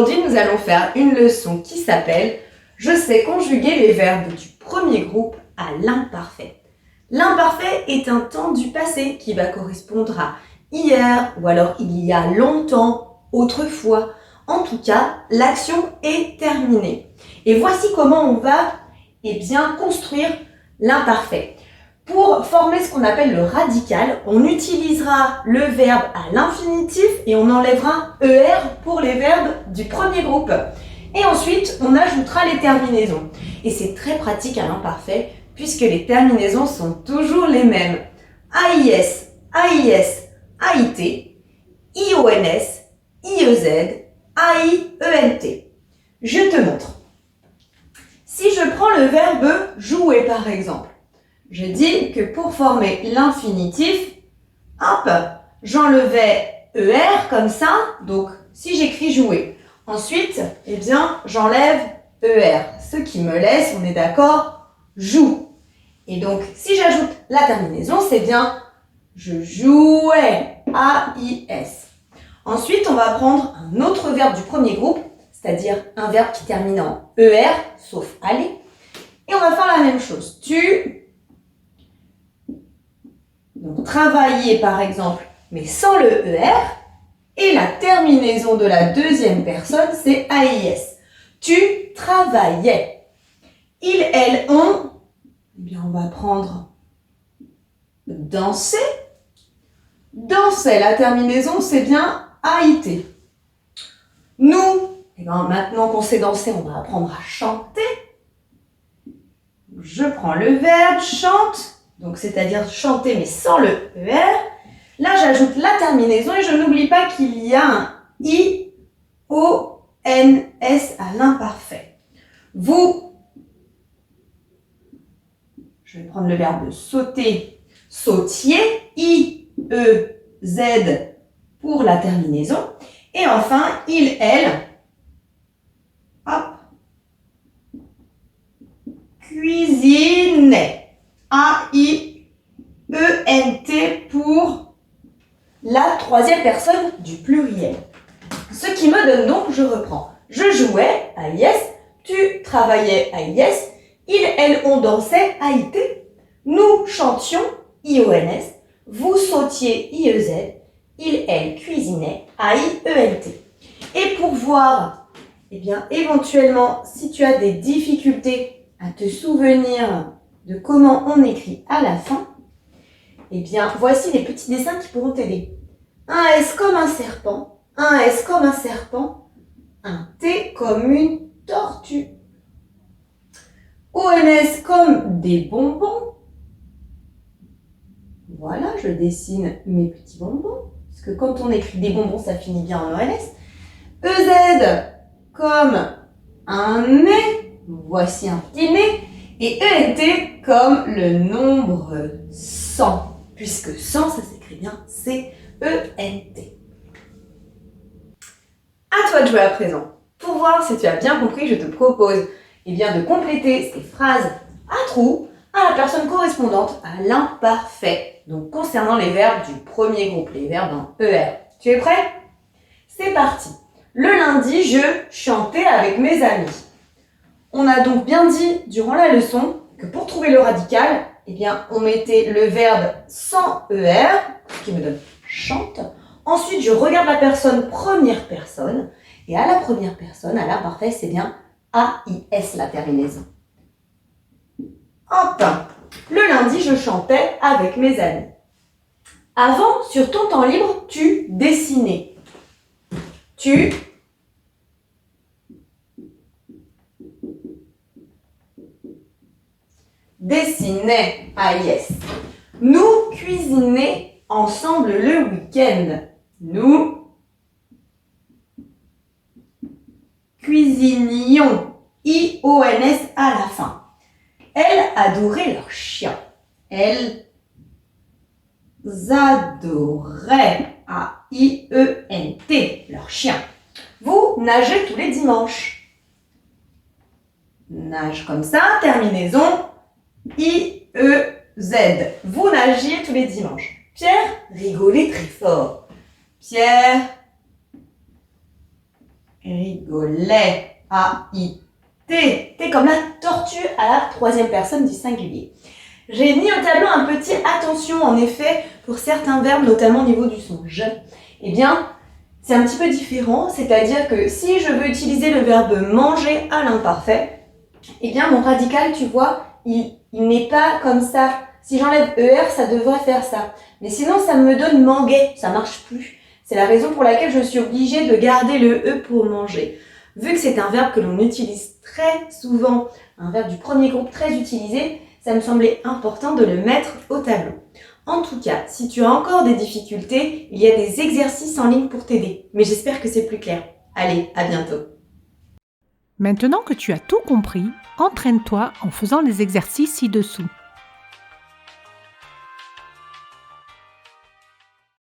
Aujourd'hui, nous allons faire une leçon qui s'appelle « Je sais conjuguer les verbes du premier groupe à l'imparfait ». L'imparfait est un temps du passé qui va correspondre à hier ou alors il y a longtemps, autrefois. En tout cas, l'action est terminée. Et voici comment on va construire l'imparfait. Pour former ce qu'on appelle le radical, on utilisera le verbe à l'infinitif et on enlèvera ER pour les verbes du premier groupe. Et ensuite, on ajoutera les terminaisons. Et c'est très pratique à l'imparfait puisque les terminaisons sont toujours les mêmes. AIS, AIS, AIT, IONS, IEZ, AIENT. Je te montre. Si je prends le verbe jouer par exemple, je dis que pour former l'infinitif, hop, j'enlevais ER comme ça, donc si j'écris jouer. Ensuite, j'enlève ER, ce qui me laisse, on est d'accord, joue. Et donc, si j'ajoute la terminaison, c'est bien je jouais, AIS. Ensuite, on va prendre un autre verbe du premier groupe, c'est-à-dire un verbe qui termine en ER, sauf aller. Et on va faire la même chose. Donc, travailler par exemple, mais sans le ER. Et la terminaison de la deuxième personne, c'est AIS. Tu travaillais. Ils, elles, ont. On va prendre danser. Danser, la terminaison, c'est bien AIT. Nous, maintenant qu'on sait danser, on va apprendre à chanter. Je prends le verbe chante, donc c'est-à-dire chanter mais sans le ER. Là, j'ajoute la terminaison et je n'oublie pas qu'il y a un I-O-N-S à l'imparfait. Vous, je vais prendre le verbe sauter, sautiez, I-E-Z pour la terminaison. Et enfin, il, elle, hop, cuisinait, A-I-E-N-T pour la troisième personne du pluriel. Ce qui me donne donc, je reprends, je jouais, AIS, tu travaillais, AIS, ils, elles, on dansait, AIT, nous chantions, IONS, vous sautiez, IEZ, ils, elles, cuisinaient, AIENT. Et pour voir, éventuellement, si tu as des difficultés à te souvenir de comment on écrit à la fin, voici les petits dessins qui pourront t'aider. Un S comme un serpent, un S comme un serpent, un T comme une tortue. ONS comme des bonbons. Voilà, je dessine mes petits bonbons. Parce que quand on écrit des bonbons, ça finit bien en ONS. EZ comme un nez. Voici un petit nez. Et ENT comme le nombre 100. Puisque 100, ça s'écrit bien C-E-N-T. À toi de jouer à présent. Pour voir si tu as bien compris, je te propose de compléter ces phrases à trous à la personne correspondante à l'imparfait. Donc concernant les verbes du premier groupe, les verbes en ER. Tu es prêt? C'est parti. Le lundi, je chantais avec mes amis. On a donc bien dit durant la leçon que pour trouver le radical, on mettait le verbe sans ER, ce qui me donne chante. Ensuite, je regarde la personne première personne. Et à la première personne, à l'imparfait, c'est bien AIS la terminaison. Enfin, le lundi, je chantais avec mes amis. Avant, sur ton temps libre, tu dessinais. Tu dessinais, AIS. Nous cuisinions ensemble le week-end. Nous cuisinions, IONS à la fin. Elles adoraient leur chien. Elles adoraient, A-I-E-N-T, leur chien. Vous nagez tous les dimanches. Nage comme ça, terminaison, I-E-Z. Vous nagiez tous les dimanches. Pierre rigolait très fort. Pierre rigolait. A-I-T. T comme la tortue à la troisième personne du singulier. J'ai mis au tableau un petit attention, en effet, pour certains verbes, notamment au niveau du son je. Eh bien, c'est un petit peu différent, c'est-à-dire que si je veux utiliser le verbe manger à l'imparfait, eh bien, mon radical, tu vois, il n'est pas comme ça. Si j'enlève ER, ça devrait faire ça. Mais sinon, ça me donne manguer, ça marche plus. C'est la raison pour laquelle je suis obligée de garder le E pour manger. Vu que c'est un verbe que l'on utilise très souvent, un verbe du premier groupe très utilisé, ça me semblait important de le mettre au tableau. En tout cas, si tu as encore des difficultés, il y a des exercices en ligne pour t'aider. Mais j'espère que c'est plus clair. Allez, à bientôt. Maintenant que tu as tout compris, entraîne-toi en faisant les exercices ci-dessous.